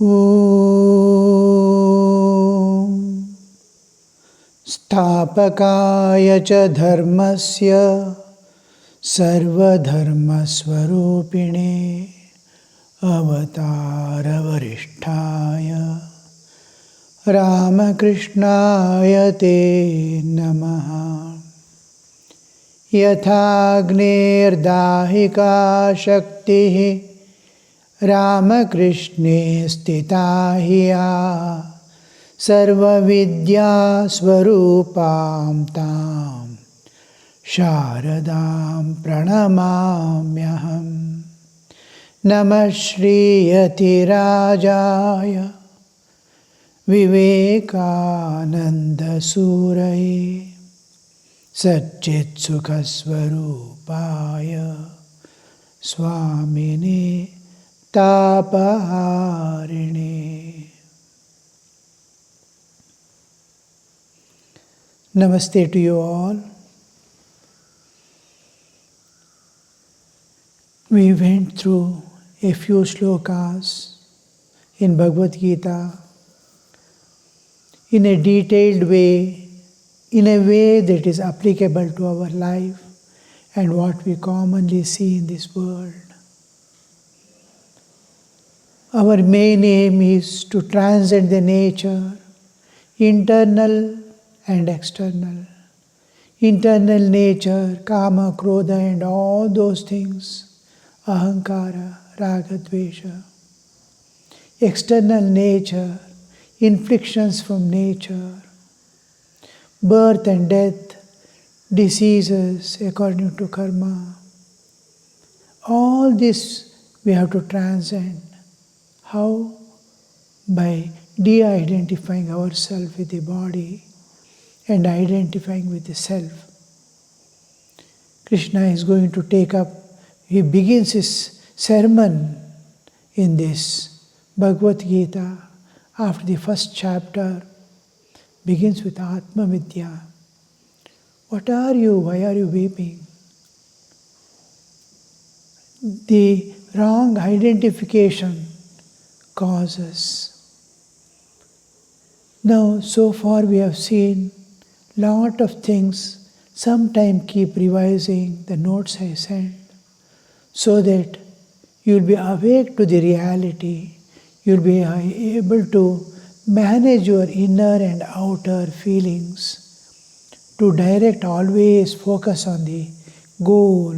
Om Sthapakaya cha dharmasya sarvadharmasvarupine avatara varishtaya Ramakrishnaya te namaha. Yathagnir-dahika shaktihi Ramakrishne stita hiya sarva-vidya swarupam tam sharadam pranamamyaham. Namah Shri Yatirajaya Vivekananda Suraye Satchit Sukhasvarupaya Swamini Tapaharine. Namaste to you all. We went through a few shlokas in Bhagavad Gita in a detailed way, in a way that is applicable to our life and what we commonly see in this world. Our main aim is to transcend the nature, internal and external. Internal nature, kama, krodha and all those things, ahankara, raga, dvesha. External nature, inflictions from nature, birth and death, diseases according to karma. All this we have to transcend. How? By de-identifying ourselves with the body and identifying with the self. Krishna is going to take up, he begins his sermon in this Bhagavad Gita after the first chapter, begins with Atma Vidya. What are you? Why are you weeping? The wrong identification causes. Now, so far we have seen lot of things. Sometime keep revising the notes I sent so that you will be awake to the reality. You will be able to manage your inner and outer feelings, to direct always focus on the goal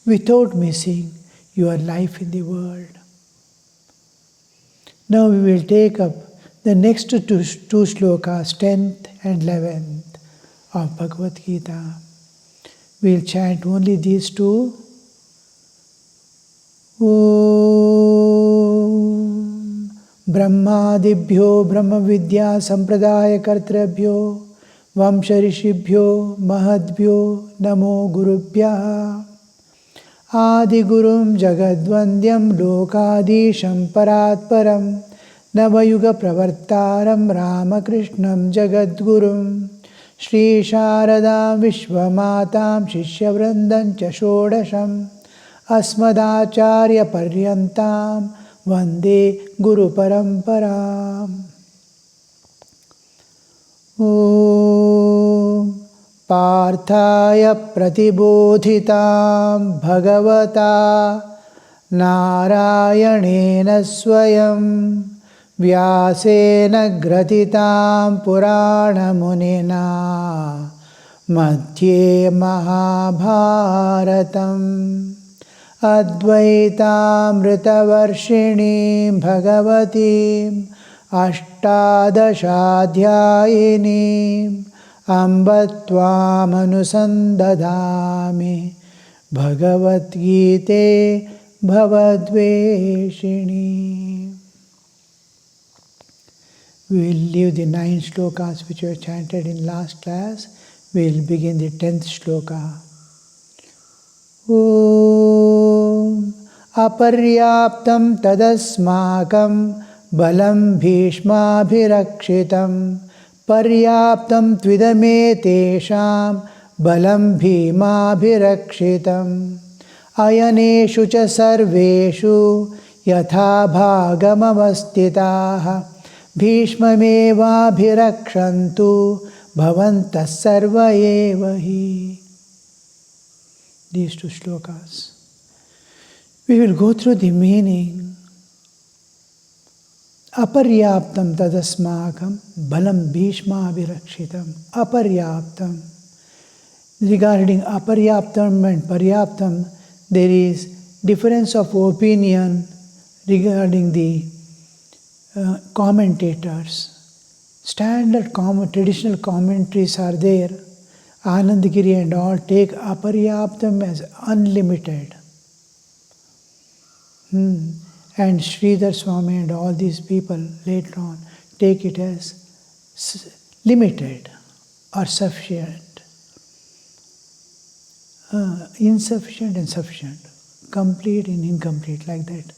without missing your life in the world. Now we will take up the next two shlokas, 10th and 11th of Bhagavad Gita. We will chant only these two. Om Brahmadibhyo Brahma Vidya Sampradaya Kartrabhyo Vamsharishibhyo Mahadbhyo Namo Gurubhyaha Adi Gurum Jagadvandyam Lokadisham Paratparam Navayuga Pravartaram Ramakrishnam Jagadgurum Shri Sharadam Vishwamatam Shishyavrandam Chashodasham Asmadacharya Paryantam Vande Guru Paramparam. Om Parthaya Pratibodhitam Bhagavata Narayanena Swayam Vyasena Gratitam Purana Munina Madhye Mahabharatam Advaitamritavarshini Bhagavati Ashtadashadhyayini Ambatvamanusandadami Bhagavad Gita Bhavadveshini. We will leave the 9 shlokas which were chanted in last class. We will begin the 10th shloka. Om Aparyaptam tadasmakam balam bhishma bhirakshitam paryaptam tvidame tesham balam bhima bhirakshitam ayaneshu cha sarveshu yatha bhagamavastitaha bhishmamevabhirakṣantu bhavantas sarva eva hi. These two shlokas. We will go through the meaning. Aparyaptam tadasmakam balam bhishma virakshitam. Aparyaptam. Regarding aparyaptam and paryaptam, there is difference of opinion regarding the commentators. Standard traditional commentaries are there. Anandagiri and all take aparyaptam as unlimited. And Revered Swami and all these people later on take it as limited or sufficient. Insufficient and sufficient. Complete and incomplete, like that.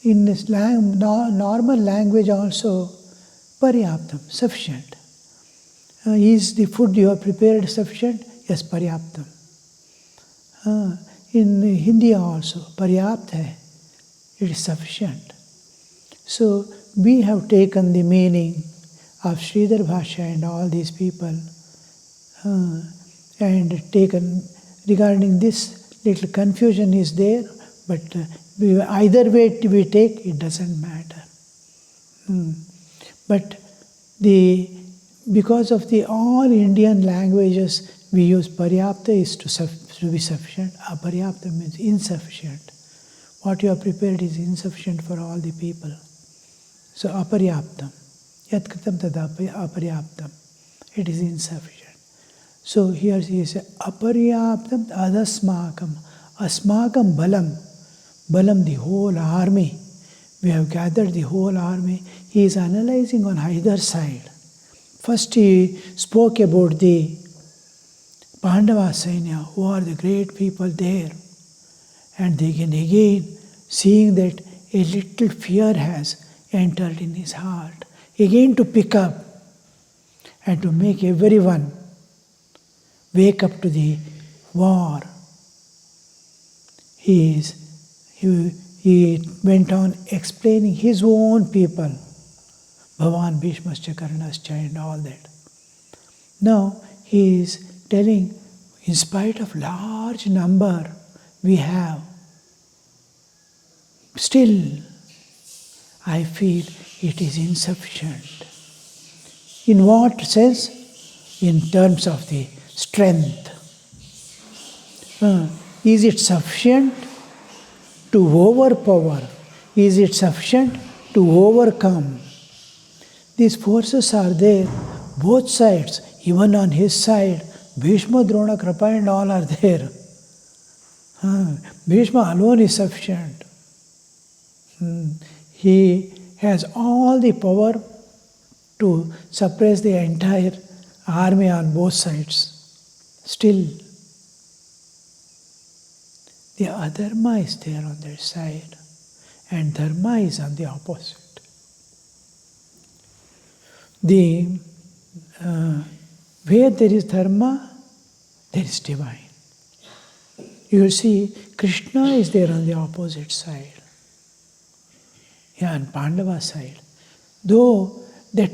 In this normal language also, paryaptam, sufficient. Is the food you have prepared sufficient? Yes, paryaptam. In Hindi also, paryapta hai. It is sufficient. So, we have taken the meaning of Sridhar Bhasha and all these people and taken, regarding this little confusion is there, but either way we take, it doesn't matter. But because of the all Indian languages, we use paryapta is to be sufficient, aparyapta means insufficient. What you have prepared is insufficient for all the people. So aparyaptam, yat kritam tad aparyaptam, it is insufficient. So here he says aparyaptam adasmakam, asmakam balam, balam the whole army. We have gathered the whole army. He is analyzing on either side. First he spoke about the Pandava Sainya, who are the great people there. And again, seeing that a little fear has entered in his heart, again to pick up and to make everyone wake up to the war. He went on explaining his own people, Bhavan, Bhishmascha, Karnascha and all that. Now he is telling, in spite of large number we have, still I feel it is insufficient. In what sense? In terms of the strength. Is it sufficient to overpower? Is it sufficient to overcome? These forces are there, both sides, even on his side. Bhishma, Drona, Kripa and all are there. Bhishma alone is sufficient. He has all the power to suppress the entire army on both sides. Still, the adharma is there on their side, and dharma is on the opposite. Where there is dharma, there is divine. You will see Krishna is there on the opposite side. On Pandava side. Though that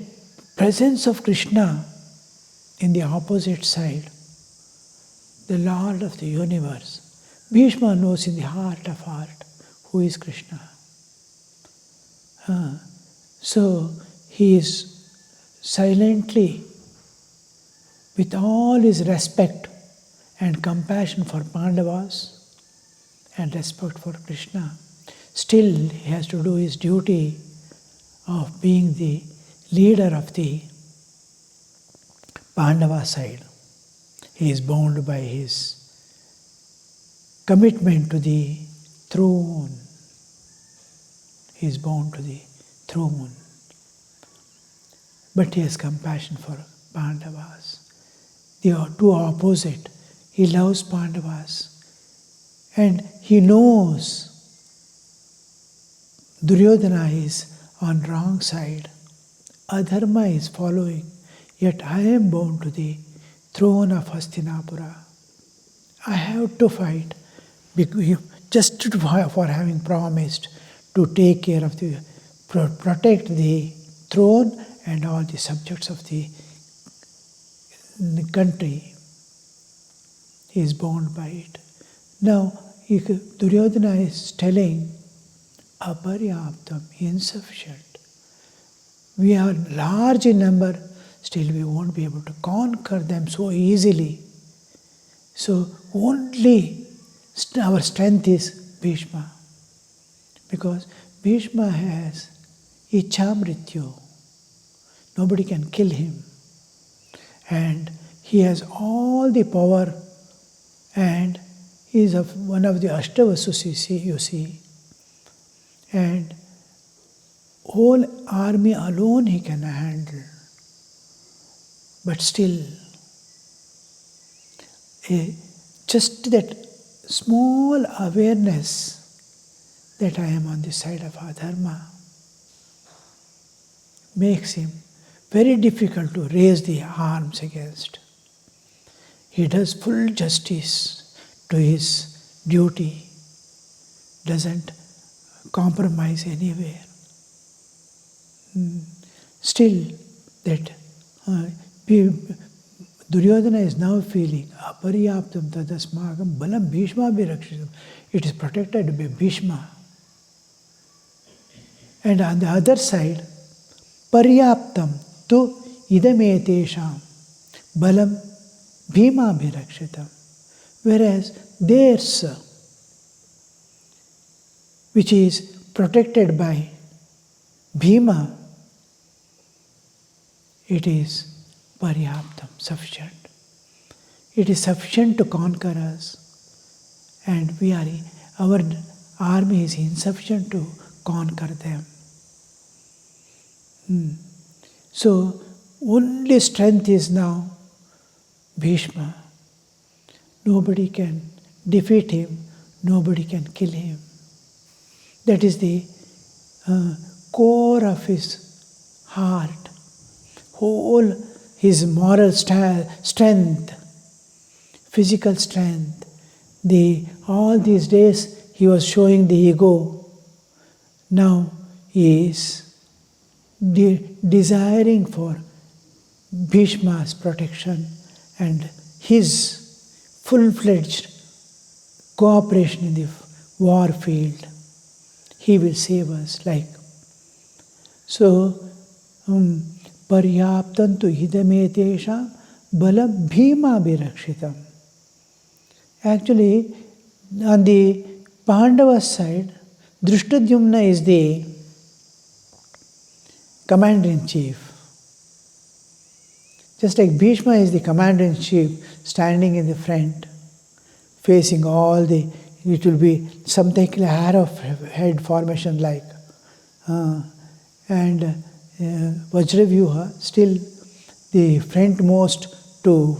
presence of Krishna in the opposite side, the Lord of the universe, Bhishma knows in the heart of heart who is Krishna. So he is silently, with all his respect and compassion for Pandavas and respect for Krishna, still he has to do his duty of being the leader of the Pandava side. He is bound by his commitment to the throne. He is bound to the throne. But he has compassion for Pandavas. They are two opposite. He loves Pandavas. And he knows Duryodhana is on wrong side. Adharma is following. Yet I am bound to the throne of Hastinapura. I have to fight just for having promised to take care of protect the throne and all the subjects of the country. He is bound by it. Now, Duryodhana is telling, aparyaptam, insufficient. We are large in number, still we won't be able to conquer them so easily. So only our strength is Bhishma. Because Bhishma has Ichamrityu. Nobody can kill him. And he has all the power, and he is one of the Ashtavasus, you see. And whole army alone he can handle. But still, just that small awareness that I am on the side of adharma makes him very difficult to raise the arms against. He does full justice to his duty, doesn't compromise anywhere. Still, that Duryodhana is now feeling aparyaptam tadasmagam balam bhishma bhirakshitam. It is protected by Bhishma. And on the other side, paryaptam tu idametesham balam bhima bhirakshitam. Whereas theirs, which is protected by Bhima, it is paryaptam, sufficient. It is sufficient to conquer us, and our army is insufficient to conquer them. So only strength is now Bhishma. Nobody can defeat him, nobody can kill him. That is the core of his heart, whole his moral strength, physical strength. All these days he was showing the ego. Now he is desiring for Bhishma's protection and his full-fledged cooperation in the war field. He will save us. So, paryaptam tu hidametesham balam bhima bhirakshitam. Actually, on the Pandavas side, Drishtadyumna is the commander-in-chief. Just like Bhishma is the commander-in-chief standing in the front, facing all it will be something like arrow head formation like. And Vajravyuha, still the frontmost to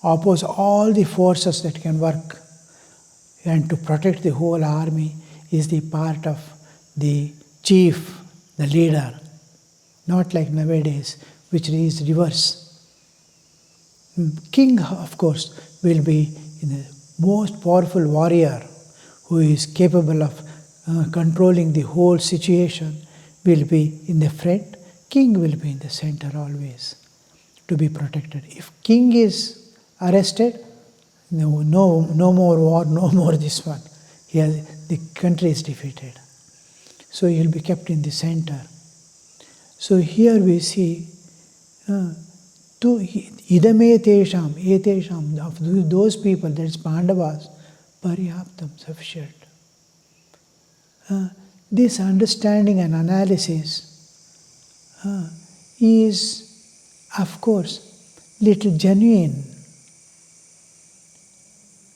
oppose all the forces that can work and to protect the whole army is the part of the chief, the leader. Not like nowadays, which is reverse. King, of course, will be the most powerful warrior who is capable of controlling the whole situation, will be in the front. King will be in the center always to be protected. If king is arrested, no more war, no more this one. The country is defeated. So he will be kept in the center. So here we see tu idametesham, of those people, that is Pandavas, paryaptam, sufficient. This understanding and analysis is, of course, little genuine.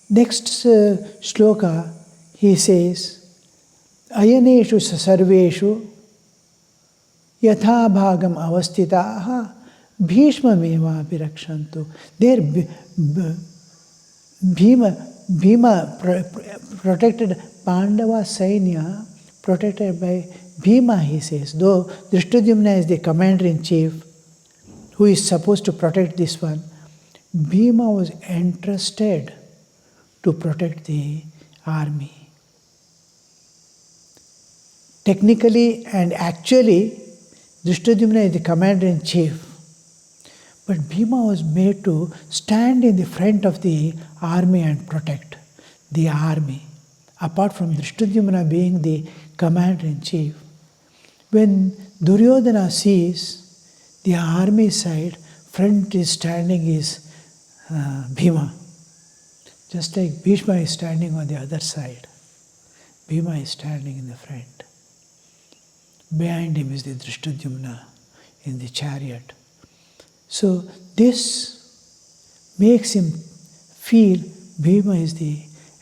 Next shloka, he says, Ayaneshu sarveshu yatha bhagam avastitaha bhishma meva birakshantu. There Bhima protected Pandava Sainya, protected by Bhima, he says. Though Drishtadyumna is the commander-in-chief who is supposed to protect this one, Bhima was entrusted to protect the army. Technically and actually, Drishtadyumna is the commander-in-chief. But Bhima was made to stand in the front of the army and protect the army, apart from Drishtadyumna being the commander-in-chief. When Duryodhana sees the army side, front is standing is Bhima. Just like Bhishma is standing on the other side, Bhima is standing in the front. Behind him is the Drishtadyumna in the chariot. So this makes him feel Bhima is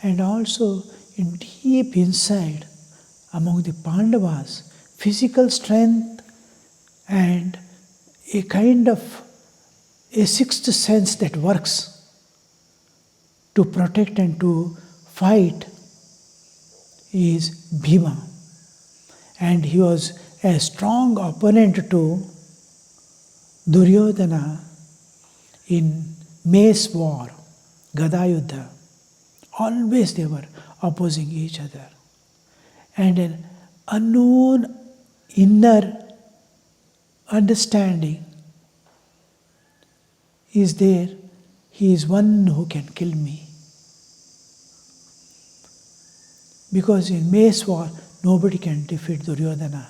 and also in deep inside among the Pandavas, physical strength and a kind of a sixth sense that works to protect and to fight is Bhima. And he was a strong opponent to Duryodhana in Mace War, Gadayuddha. Always they were opposing each other. And an unknown inner understanding is there. He is one who can kill me. Because in Mace War, nobody can defeat Duryodhana.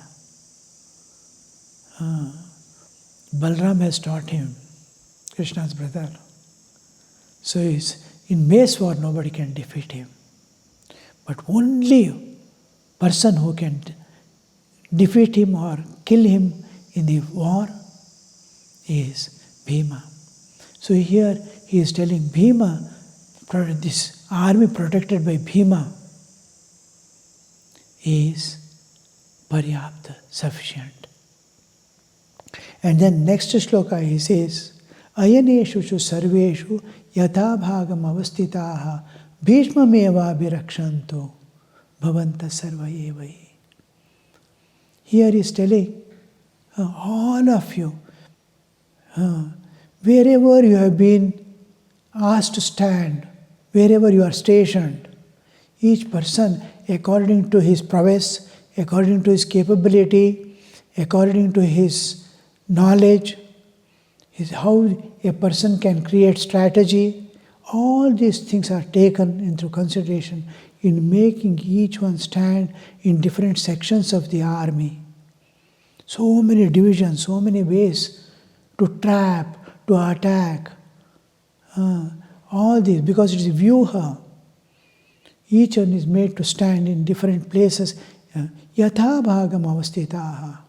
Balram has taught him, Krishna's brother. So in Mace War, nobody can defeat him. But only person who can defeat him or kill him in the war is Bhima. So here he is telling Bhima, this army protected by Bhima is paryapta, sufficient. And then next shloka he says, Ayaneshu chu sarveshu yatha bhagam avastitaha bhishmameva birakshanto bhavanta sarva evahi. Here he is telling all of you, wherever you have been asked to stand, wherever you are stationed, each person according to his prowess, according to his capability, according to his knowledge, is how a person can create strategy. All these things are taken into consideration in making each one stand in different sections of the army. So many divisions, so many ways to trap, to attack. All these, because it is vyuha. Each one is made to stand in different places. Yatha bhagam avastitaha.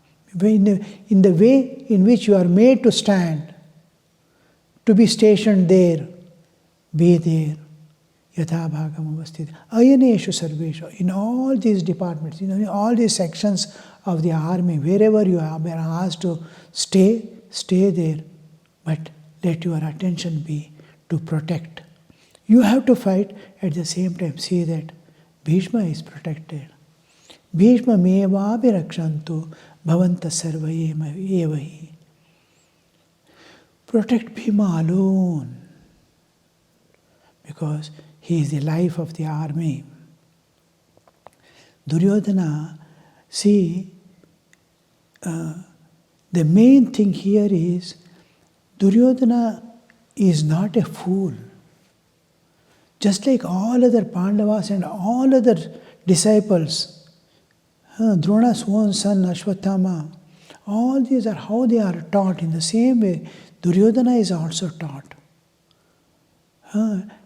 In the way in which you are made to stand, to be stationed there, be there. Yatha bhagam avastitaha. Ayaneshu sarveshu. In all these departments, in all these sections of the army, wherever you have been asked to stay there. But let your attention be to protect. You have to fight, at the same time see that Bhishma is protected. Bhishma meva birakshantu bhavanta sarva evahi. Protect Bhima alone, because he is the life of the army. Duryodhana, see, the main thing here is Duryodhana is not a fool. Just like all other Pandavas and all other disciples, Drona's own son Ashwatthama, all these are how they are taught. In the same way, Duryodhana is also taught.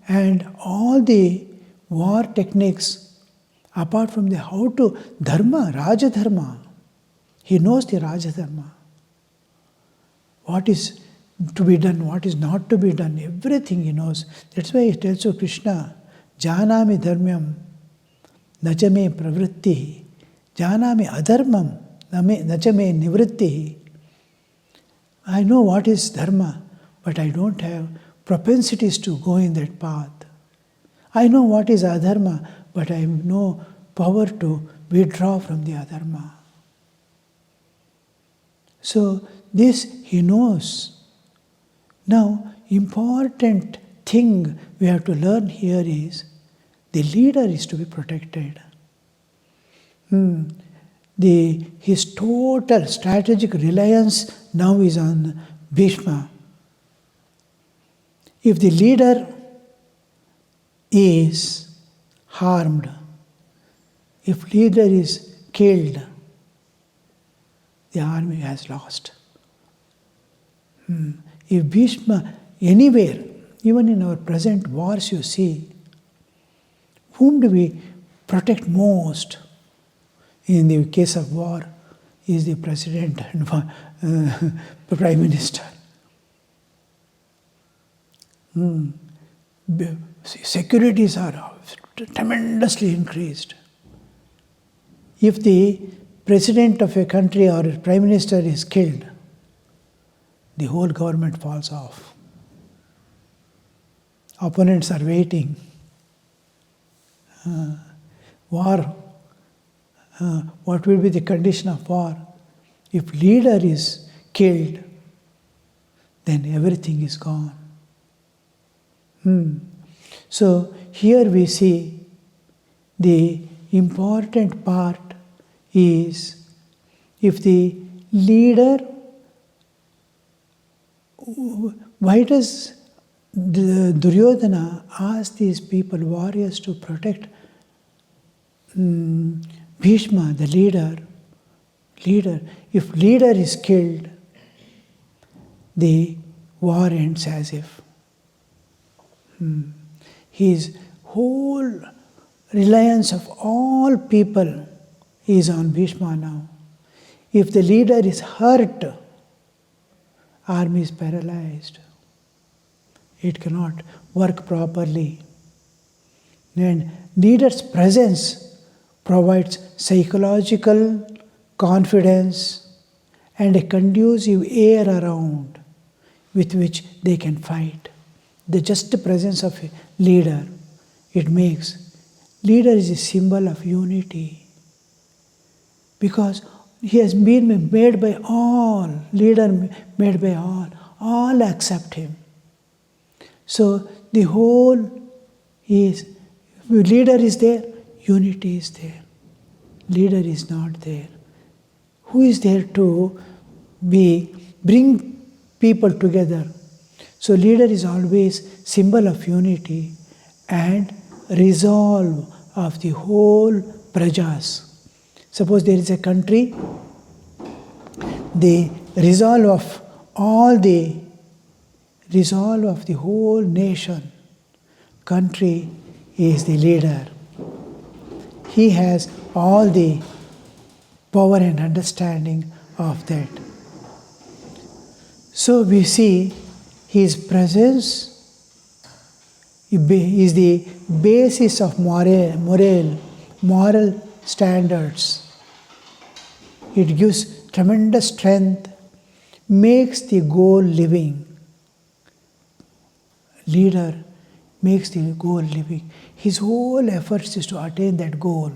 And all the war techniques, apart from the how to dharma, Raja Dharma, he knows the Raja Dharma. What is to be done, what is not to be done, everything he knows. That's why he tells to Krishna, Janami dharmyam, nachame pravritti, janami adharmam, nachame nivritti. I know what is dharma, but I don't have propensities to go in that path. I know what is adharma, but I have no power to withdraw from the adharma. So this he knows. Now, important thing we have to learn here is the leader is to be protected. his total strategic reliance now is on Bhishma. If the leader is harmed, if leader is killed, the army has lost. If Bhishma, anywhere, even in our present wars you see, whom do we protect most? In the case of war, is the president and prime minister. Securities are tremendously increased. If the president of a country or a prime minister is killed, the whole government falls off. Opponents are waiting. War. What will be the condition of war? If leader is killed, then everything is gone. So here we see the important part is if the leader, why does Duryodhana ask these people, warriors, to protect Bhishma, the leader? If leader is killed, the war ends as if. His whole reliance of all people is on Bhishma now. If the leader is hurt, army is paralyzed. It cannot work properly. And leader's presence provides psychological confidence and a conducive air around with which they can fight. The just presence of a leader, leader is a symbol of unity. Because he has been made by all, leader made by all accept him. So the whole is, leader is there, unity is there. Leader is not there. Who is there to bring people together? So leader is always symbol of unity and resolve of the whole prajas. Suppose there is a country, the resolve of the whole nation, country is the leader. He has all the power and understanding of that. So we see his presence is the basis of moral standards. It gives tremendous strength, makes the goal living. Leader makes the goal living. His whole efforts is to attain that goal,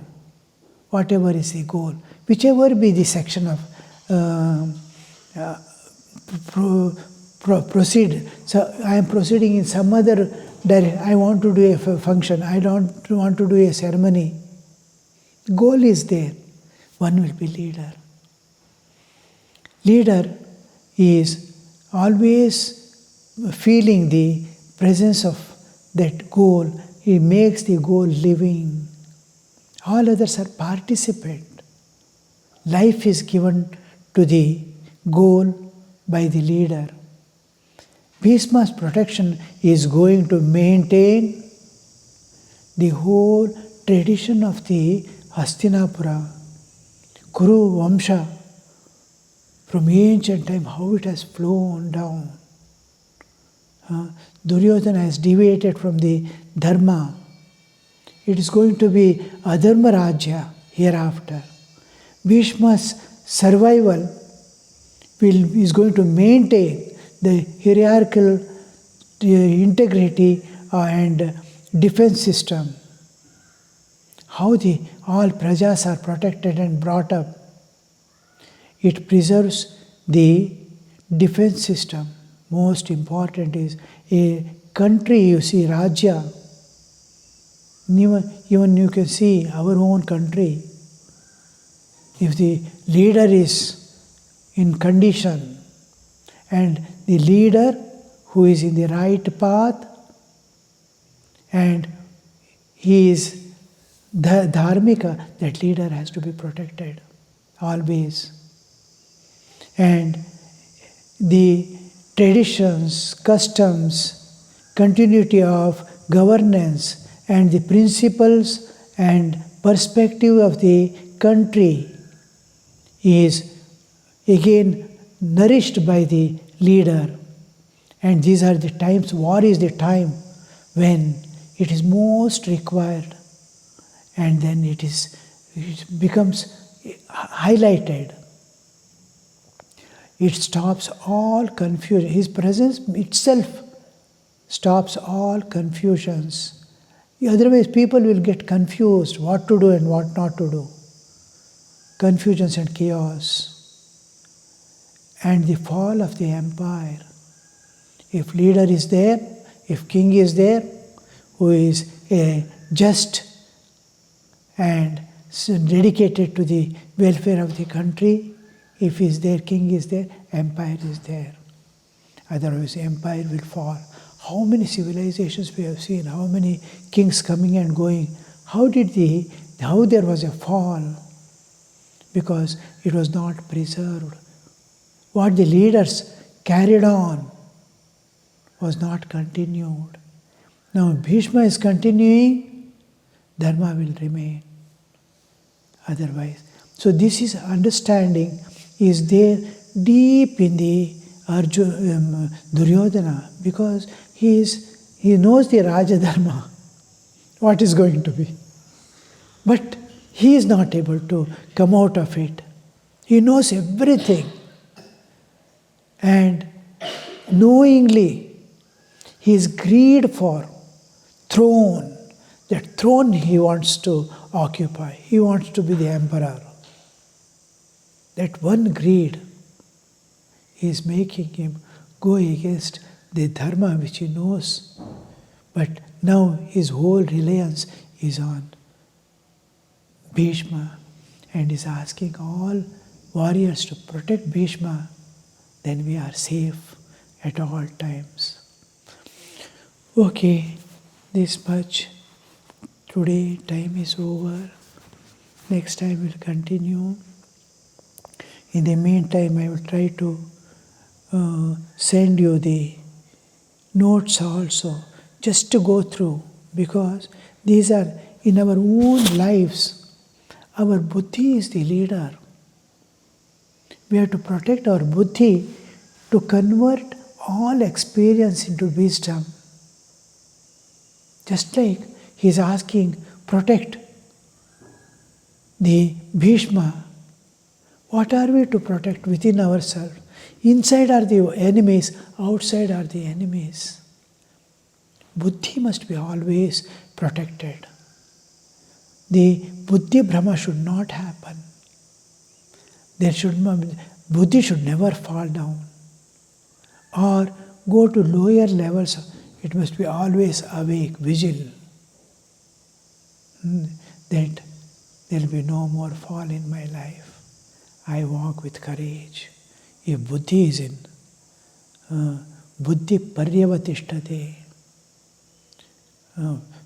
whatever is the goal, whichever be the section of proceed. So I am proceeding in some other direction. I want to do a function. I don't want to do a ceremony. Goal is there. One will be leader. Leader is always feeling the presence of that goal. He makes the goal living. All others are participant. Life is given to the goal by the leader. Bhishma's protection is going to maintain the whole tradition of the Hastinapura, Kuru Vamsha, from ancient time, how it has flown down. Duryodhana has deviated from the dharma. It is going to be Adharma Rajya hereafter. Bhishma's survival is going to maintain the hierarchical integrity and defense system. How all prajas are protected and brought up. It preserves the defense system. Most important is a country, you see, Rajya. Even you can see our own country. If the leader is in condition and the leader who is in the right path and he is dharmika, that leader has to be protected always. And the traditions, customs, continuity of governance and the principles and perspective of the country is again nourished by the leader. And these are the times, war is the time when it is most required, and then it becomes highlighted. It stops all confusion. His presence itself stops all confusions. Otherwise, people will get confused what to do and what not to do. Confusions and chaos. And the fall of the empire. If leader is there, if king is there, who is a just and dedicated to the welfare of the country, if he is there, king is there, empire is there. Otherwise, empire will fall. How many civilizations we have seen, how many kings coming and going. How there was a fall? Because it was not preserved. What the leaders carried on was not continued. Now Bhishma is continuing, Dharma will remain. Otherwise. So this is understanding is there deep in the Duryodhana, because he knows the Raja Dharma, what is going to be. But he is not able to come out of it. He knows everything. And knowingly, his greed for throne, that throne he wants to occupy. He wants to be the emperor. That one greed is making him go against the dharma which he knows. But now his whole reliance is on Bhishma and is asking all warriors to protect Bhishma. Then we are safe at all times. Okay, this much. Today time is over. Next time we'll continue. In the meantime, I will try to send you the notes also, just to go through, because these are in our own lives. Our buddhi is the leader. We have to protect our buddhi to convert all experience into wisdom. Just like he is asking, protect the Bhishma. What are we to protect within ourselves? Inside are the enemies, outside are the enemies. Buddhi must be always protected. The buddhi brahma should not happen. Buddhi should never fall down or go to lower levels. It must be always awake, vigil. That there will be no more fall in my life. I walk with courage. If buddhi is in buddhi paryavatishtate,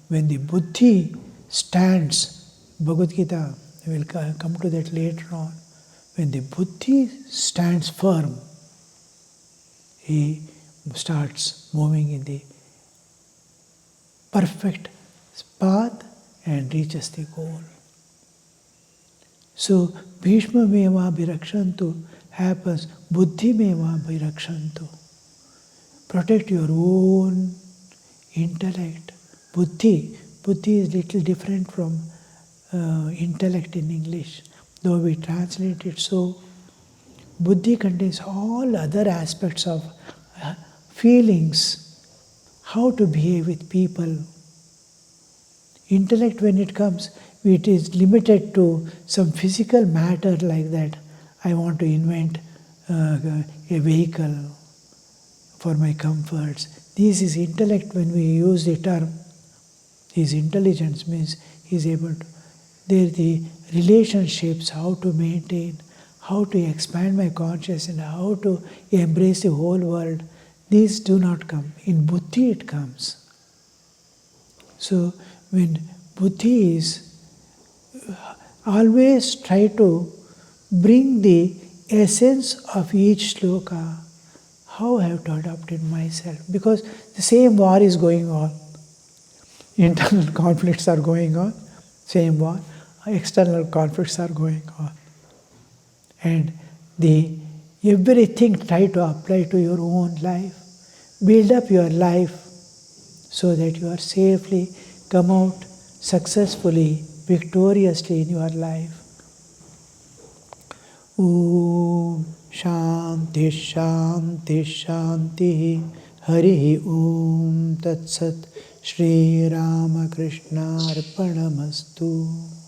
when the buddhi stands, Bhagavad Gita, we will come to that later on. When the buddhi stands firm, he starts moving in the perfect path and reaches the goal. So, Bhishma meva bhirakshantu happens, buddhi meva bhirakshantu. Protect your own intellect. Buddhi is little different from intellect in English, though we translate it so. Buddhi contains all other aspects of feelings, how to behave with people. Intellect, when it comes, it is limited to some physical matter like that. I want to invent a vehicle for my comforts. This is intellect when we use the term. His intelligence means he is able to They're the relationships, how to maintain, how to expand my consciousness, and how to embrace the whole world. These do not come. In buddhi it comes. So when buddhi is, always try to bring the essence of each sloka, how I have to adopt it myself. Because the same war is going on. Internal conflicts are going on, same war. External conflicts are going on. And everything try to apply to your own life. Build up your life so that you are safely come out successfully, victoriously in your life. Om Shanti Shanti Shanti Hari Om Tat Sat Shri Ramakrishna Arpanamastu.